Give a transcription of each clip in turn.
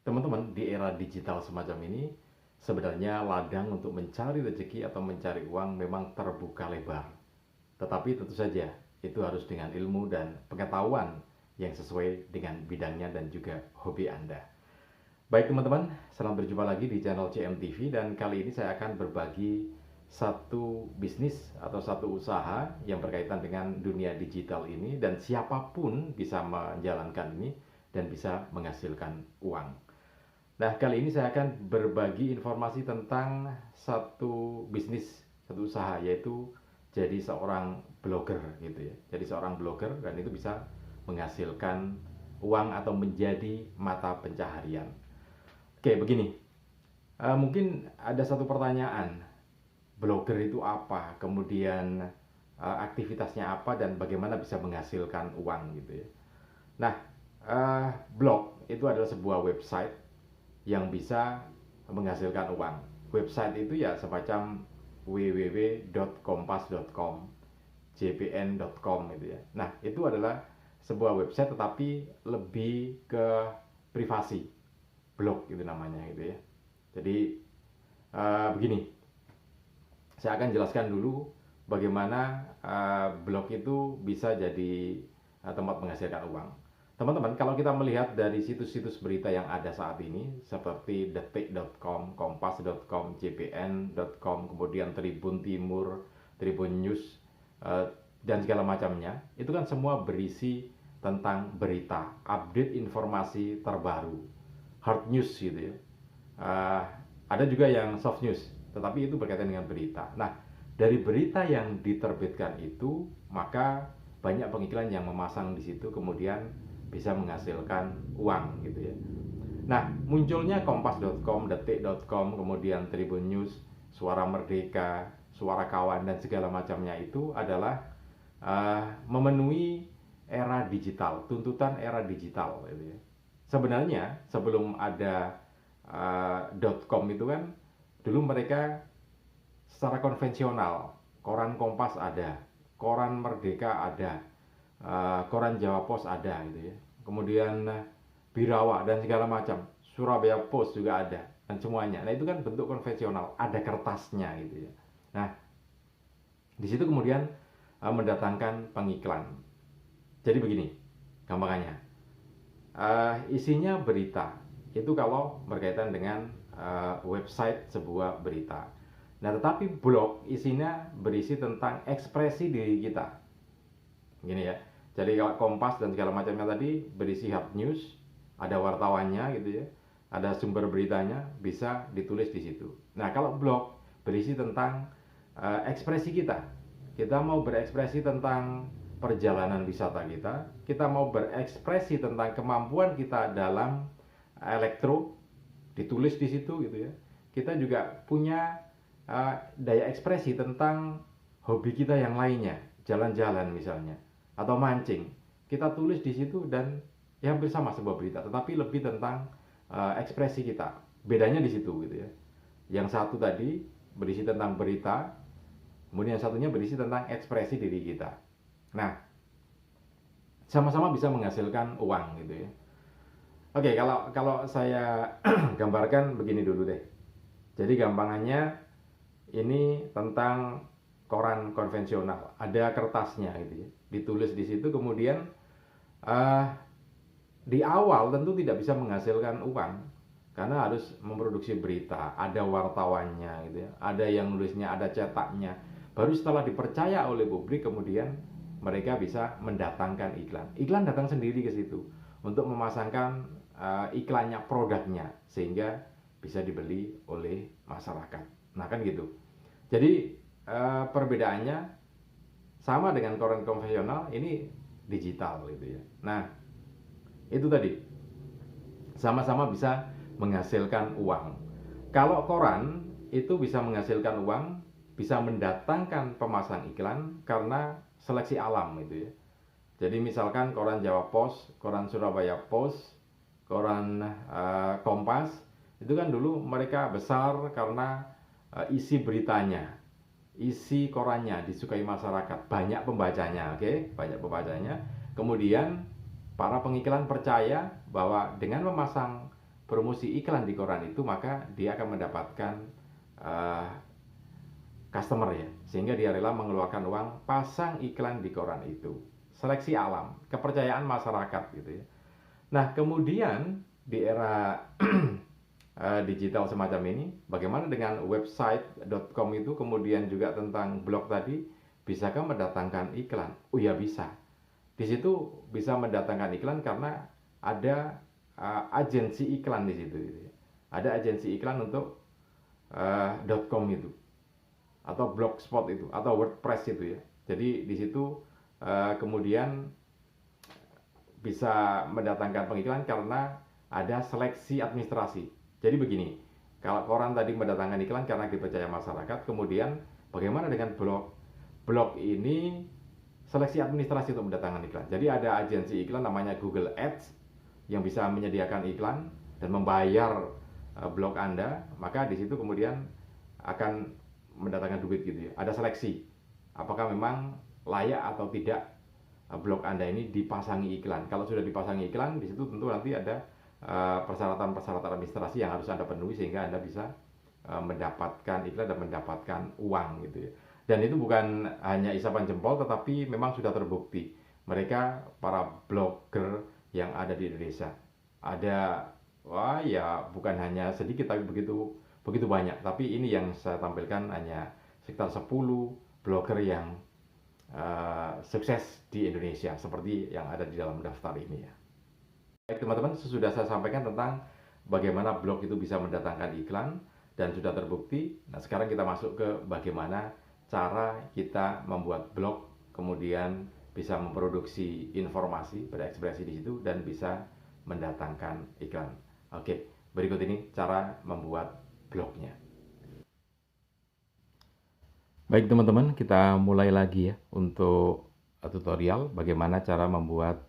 Teman-teman, di era digital semacam ini, sebenarnya ladang untuk mencari rezeki atau mencari uang memang terbuka lebar. Tetapi tentu saja, itu harus dengan ilmu dan pengetahuan yang sesuai dengan bidangnya dan juga hobi Anda. Baik teman-teman, selamat berjumpa lagi di channel CMTV dan kali ini saya akan berbagi satu bisnis atau satu usaha yang berkaitan dengan dunia digital ini dan siapapun bisa menjalankan ini dan bisa menghasilkan uang. Nah, kali ini saya akan berbagi informasi tentang satu bisnis, satu usaha, yaitu jadi seorang blogger gitu ya. Jadi seorang blogger dan itu bisa menghasilkan uang atau menjadi mata pencaharian. Oke, begini. Mungkin ada satu pertanyaan. Blogger itu apa? Kemudian aktivitasnya apa dan bagaimana bisa menghasilkan uang gitu ya. Nah, blog itu adalah sebuah website yang bisa menghasilkan uang. Website itu ya semacam www.kompas.com, jpn.com gitu ya. Nah, itu adalah sebuah website tetapi lebih ke privasi, blog gitu namanya gitu ya. Jadi begini, saya akan jelaskan dulu bagaimana blog itu bisa jadi tempat menghasilkan uang. Teman-teman, kalau kita melihat dari situs-situs berita yang ada saat ini seperti detik.com, kompas.com, jpn.com, kemudian Tribun Timur, Tribun News, dan segala macamnya, itu kan semua berisi tentang berita, update informasi terbaru, hard news gitu ya. Ada juga yang soft news, tetapi itu berkaitan dengan berita. Nah, dari berita yang diterbitkan itu, maka banyak pengiklan yang memasang di situ, kemudian bisa menghasilkan uang gitu ya. Nah, munculnya kompas.com, detik.com, kemudian Tribun News, Suara Merdeka, Suara Kawan dan segala macamnya itu adalah memenuhi era digital, tuntutan era digital gitu ya. Sebenarnya sebelum ada .com itu kan dulu mereka secara konvensional, koran Kompas ada, koran Merdeka ada, koran Jawa Pos ada gitu ya. Kemudian Birawa dan segala macam, Surabaya Post juga ada dan semuanya. Nah, itu kan bentuk konvensional, ada kertasnya gitu ya. Nah, di situ kemudian mendatangkan pengiklan. Jadi begini, gampangannya. Isinya berita. Itu kalau berkaitan dengan website sebuah berita. Nah, tetapi blog isinya berisi tentang ekspresi diri kita. Gini ya. Jadi kalau Kompas dan segala macamnya tadi berisi hard news, ada wartawannya gitu ya, ada sumber beritanya, bisa ditulis di situ. Nah, kalau blog berisi tentang ekspresi kita. Kita mau berekspresi tentang perjalanan wisata kita mau berekspresi tentang kemampuan kita dalam elektro, ditulis di situ gitu ya. Kita juga punya daya ekspresi tentang hobi kita yang lainnya, jalan-jalan misalnya atau mancing, kita tulis di situ dan ya hampir sama sebuah berita, tetapi lebih tentang ekspresi kita. Bedanya di situ gitu ya. Yang satu tadi berisi tentang berita, kemudian yang satunya berisi tentang ekspresi diri kita. Nah, sama-sama bisa menghasilkan uang gitu ya. Oke, kalau saya gambarkan begini dulu deh. Jadi gampangannya ini tentang koran konvensional, ada kertasnya gitu ya, ditulis di situ, kemudian di awal tentu tidak bisa menghasilkan uang karena harus memproduksi berita, ada wartawannya gitu ya, ada yang nulisnya, ada cetaknya. Baru setelah dipercaya oleh publik kemudian mereka bisa mendatangkan iklan. Iklan datang sendiri ke situ untuk memasangkan iklannya, produknya, sehingga bisa dibeli oleh masyarakat. Nah kan gitu. Jadi perbedaannya sama dengan koran konvensional, ini digital gitu ya. Nah, itu tadi sama-sama bisa menghasilkan uang. Kalau koran itu bisa menghasilkan uang, bisa mendatangkan pemasang iklan karena seleksi alam gitu ya. Jadi misalkan koran Jawa Pos, koran Surabaya Post, koran Kompas, itu kan dulu mereka besar karena isi beritanya, isi korannya disukai masyarakat, banyak pembacanya, oke, banyak pembacanya. Kemudian para pengiklan percaya bahwa dengan memasang promosi iklan di koran itu, maka dia akan mendapatkan uh, customer ya, sehingga dia rela mengeluarkan uang pasang iklan di koran itu. Seleksi alam, kepercayaan masyarakat gitu ya. Nah, kemudian di era digital semacam ini, bagaimana dengan website.com itu, kemudian juga tentang blog tadi, bisakah mendatangkan iklan? Oh ya, bisa. Di situ bisa mendatangkan iklan karena ada agensi iklan di situ gitu ya. Ada agensi iklan untuk .com itu, atau blogspot itu, atau WordPress itu ya. Jadi di situ kemudian bisa mendatangkan pengiklan karena ada seleksi administrasi. Jadi begini, kalau koran tadi mendatangkan iklan karena dipercaya masyarakat, kemudian bagaimana dengan blog? Blog ini seleksi administrasi untuk mendatangkan iklan. Jadi ada agensi iklan namanya Google Ads yang bisa menyediakan iklan dan membayar blog Anda, maka di situ kemudian akan mendatangkan duit gitu ya. Ada seleksi, apakah memang layak atau tidak blog Anda ini dipasangi iklan. Kalau sudah dipasangi iklan, di situ tentu nanti ada persyaratan-persyaratan administrasi yang harus Anda penuhi sehingga Anda bisa mendapatkan iklan dan mendapatkan uang gitu ya. Dan itu bukan hanya isapan jempol, tetapi memang sudah terbukti. Mereka para blogger yang ada di Indonesia, ada ya bukan hanya sedikit tapi begitu banyak. Tapi ini yang saya tampilkan hanya sekitar 10 blogger yang sukses di Indonesia seperti yang ada di dalam daftar ini ya. Baik teman-teman, sesudah saya sampaikan tentang bagaimana blog itu bisa mendatangkan iklan dan sudah terbukti. Nah, sekarang kita masuk ke bagaimana cara kita membuat blog kemudian bisa memproduksi informasi, berekspresi di situ dan bisa mendatangkan iklan. Oke, berikut ini cara membuat blognya. Baik teman-teman, kita mulai lagi ya untuk tutorial bagaimana cara membuat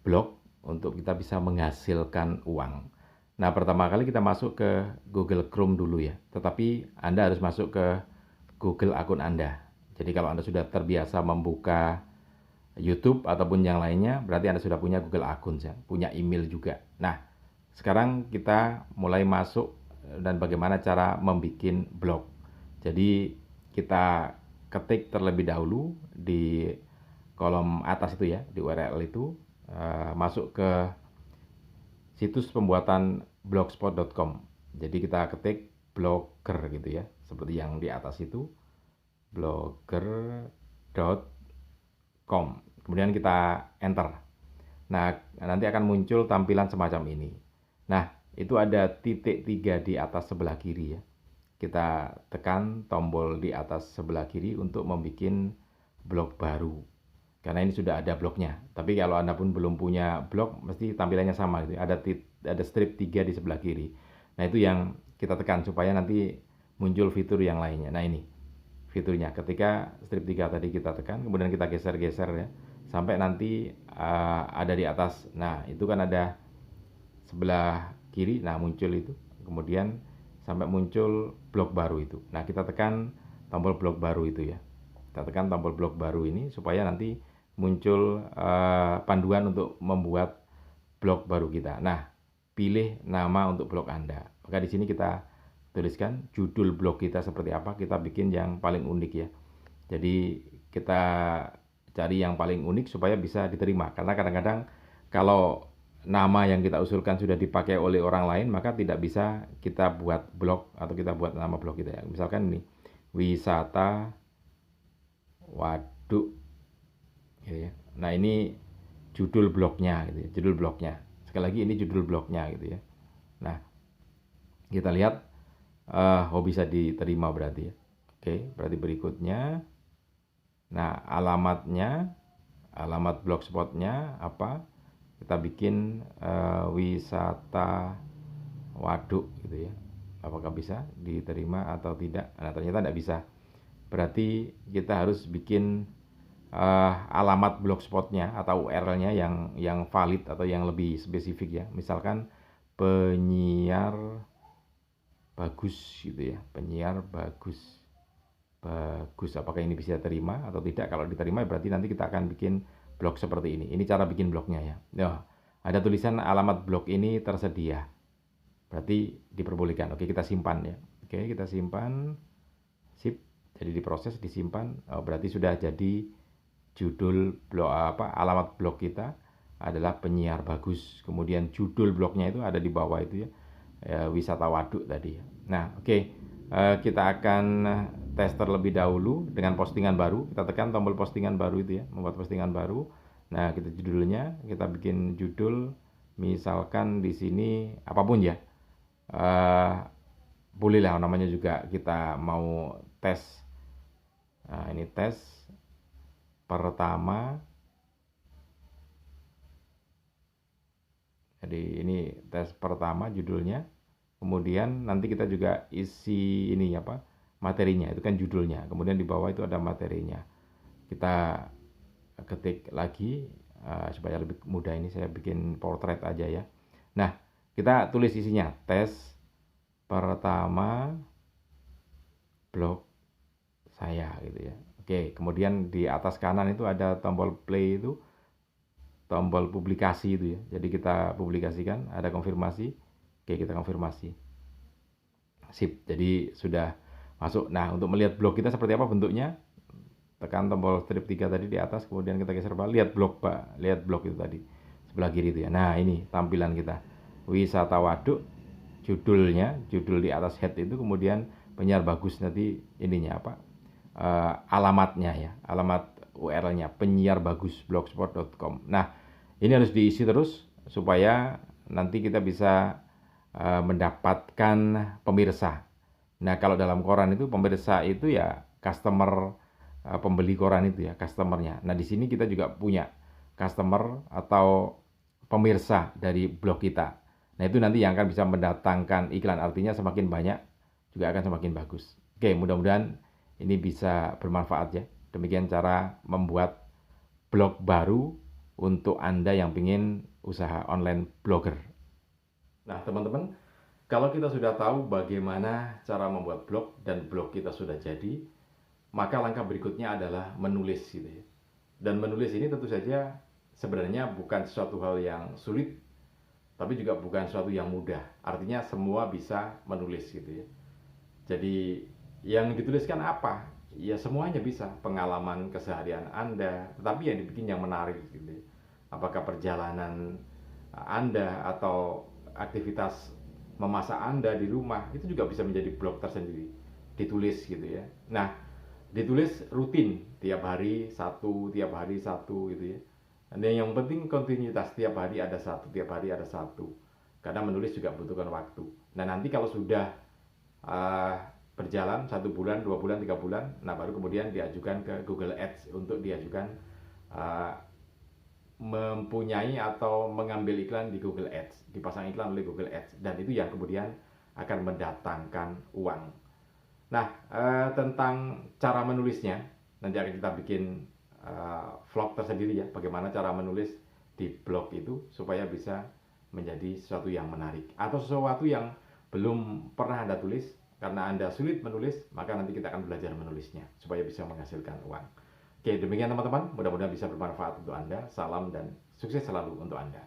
blog untuk kita bisa menghasilkan uang. Nah, pertama kali kita masuk ke Google Chrome dulu ya. Tetapi Anda harus masuk ke Google akun Anda. Jadi kalau Anda sudah terbiasa membuka YouTube ataupun yang lainnya, berarti Anda sudah punya Google akun ya, punya email juga. Nah, sekarang kita mulai masuk dan bagaimana cara membuat blog. Jadi kita ketik terlebih dahulu di kolom atas itu ya, di URL itu, masuk ke situs pembuatan blogspot.com. Jadi kita ketik blogger gitu ya, seperti yang di atas itu, blogger.com. Kemudian kita enter. Nah, nanti akan muncul tampilan semacam ini. Nah, itu ada titik 3 di atas sebelah kiri ya. Kita tekan tombol di atas sebelah kiri untuk membuat blog baru. Karena ini sudah ada blognya. Tapi kalau Anda pun belum punya blog, mesti tampilannya sama gitu. Ada strip 3 di sebelah kiri. Nah, itu yang kita tekan supaya nanti muncul fitur yang lainnya. Nah, ini fiturnya. Ketika strip 3 tadi kita tekan, kemudian kita geser-geser ya, sampai nanti ada di atas. Nah, itu kan ada sebelah kiri, nah muncul itu. Kemudian sampai muncul blog baru itu. Nah, kita tekan tombol blog baru itu ya. Kita tekan tombol blog baru ini supaya nanti muncul panduan untuk membuat blog baru kita. Nah, pilih nama untuk blog Anda. Maka di sini kita tuliskan judul blog kita seperti apa. Kita bikin yang paling unik ya. Jadi kita cari yang paling unik supaya bisa diterima. Karena kadang-kadang kalau nama yang kita usulkan sudah dipakai oleh orang lain, maka tidak bisa kita buat blog atau kita buat nama blog kita ya. Misalkan ini wisata waduk gitu ya. Nah, ini judul blognya gitu ya, judul blognya. Sekali lagi ini judul blognya gitu ya. Nah, kita lihat bisa diterima berarti ya. Oke, berarti berikutnya. Nah, alamat blogspotnya apa? Kita bikin wisata waduk gitu ya. Apakah bisa diterima atau tidak? Nah, ternyata tidak bisa. Berarti kita harus bikin alamat blogspotnya atau URL-nya yang valid atau yang lebih spesifik ya. Misalkan penyiar bagus gitu ya. Penyiar bagus. Apakah ini bisa terima atau tidak? Kalau diterima berarti nanti kita akan bikin blog seperti ini. Ini cara bikin blognya ya. Nah, ada tulisan alamat blog ini tersedia. berarti diperbolehkan. Oke, kita simpan ya. Oke, kita simpan. Sip. Jadi diproses, disimpan. Berarti sudah jadi judul blog alamat blog kita adalah penyiar bagus. Kemudian judul blognya itu ada di bawah itu ya, wisata waduk tadi. Nah, oke. Kita akan tes terlebih dahulu dengan postingan baru. Kita tekan tombol postingan baru itu ya, membuat postingan baru. Nah, kita judulnya, kita bikin judul misalkan di sini apapun ya. Bolehlah namanya juga kita mau tes. Nah, ini tes pertama. Jadi ini tes pertama judulnya. Kemudian nanti kita juga isi ini materinya, itu kan judulnya. Kemudian di bawah itu ada materinya. Kita ketik lagi supaya lebih mudah, ini saya bikin portrait aja ya. Nah, kita tulis isinya, tes pertama blog saya gitu ya. Oke, kemudian di atas kanan itu ada tombol play, itu tombol publikasi itu ya. Jadi kita publikasikan, ada konfirmasi. Oke, kita konfirmasi. Sip, jadi sudah masuk. Nah, untuk melihat blog kita seperti apa bentuknya, tekan tombol strip 3 tadi di atas, kemudian kita geser bawah, lihat blog Pak, lihat blog itu tadi sebelah kiri itu ya. Nah, ini tampilan kita, wisata waduk, judulnya, judul di atas head itu, kemudian penyiar bagus nanti ininya alamatnya ya, alamat URL-nya penyiarbagus.blogspot.com. Nah, ini harus diisi terus supaya nanti kita bisa mendapatkan pemirsa. Nah, kalau dalam koran itu pemirsa itu ya customer, pembeli koran itu ya, customernya. Nah, di sini kita juga punya customer atau pemirsa dari blog kita. Nah, itu nanti yang akan bisa mendatangkan iklan, artinya semakin banyak juga akan semakin bagus. Oke, mudah-mudahan ini bisa bermanfaat ya. Demikian cara membuat blog baru untuk Anda yang ingin usaha online blogger. Nah, teman-teman, kalau kita sudah tahu bagaimana cara membuat blog dan blog kita sudah jadi, maka langkah berikutnya adalah menulis gitu ya. Dan menulis ini tentu saja sebenarnya bukan sesuatu hal yang sulit, tapi juga bukan sesuatu yang mudah. Artinya semua bisa menulis gitu ya. Jadi yang dituliskan apa? Ya semuanya bisa, pengalaman keseharian Anda, tetapi yang dibikin yang menarik gitu ya. Apakah perjalanan Anda atau aktivitas memasak Anda di rumah, itu juga bisa menjadi blog tersendiri, ditulis gitu ya. Nah, ditulis rutin, tiap hari satu gitu ya. Dan yang penting kontinuitas, tiap hari ada satu. Karena menulis juga butuhkan waktu. Nah, nanti kalau sudah berjalan 1 bulan, 2 bulan, 3 bulan, nah baru kemudian diajukan ke Google Ads untuk diajukan mempunyai atau mengambil iklan di Google Ads, dipasang iklan oleh Google Ads, dan itu yang kemudian akan mendatangkan uang. Nah, tentang cara menulisnya nanti akan kita bikin vlog tersendiri ya, bagaimana cara menulis di blog itu supaya bisa menjadi sesuatu yang menarik atau sesuatu yang belum pernah Anda tulis. Karena Anda sulit menulis, maka nanti kita akan belajar menulisnya supaya bisa menghasilkan uang. Oke, demikian teman-teman, mudah-mudahan bisa bermanfaat untuk Anda. Salam dan sukses selalu untuk Anda.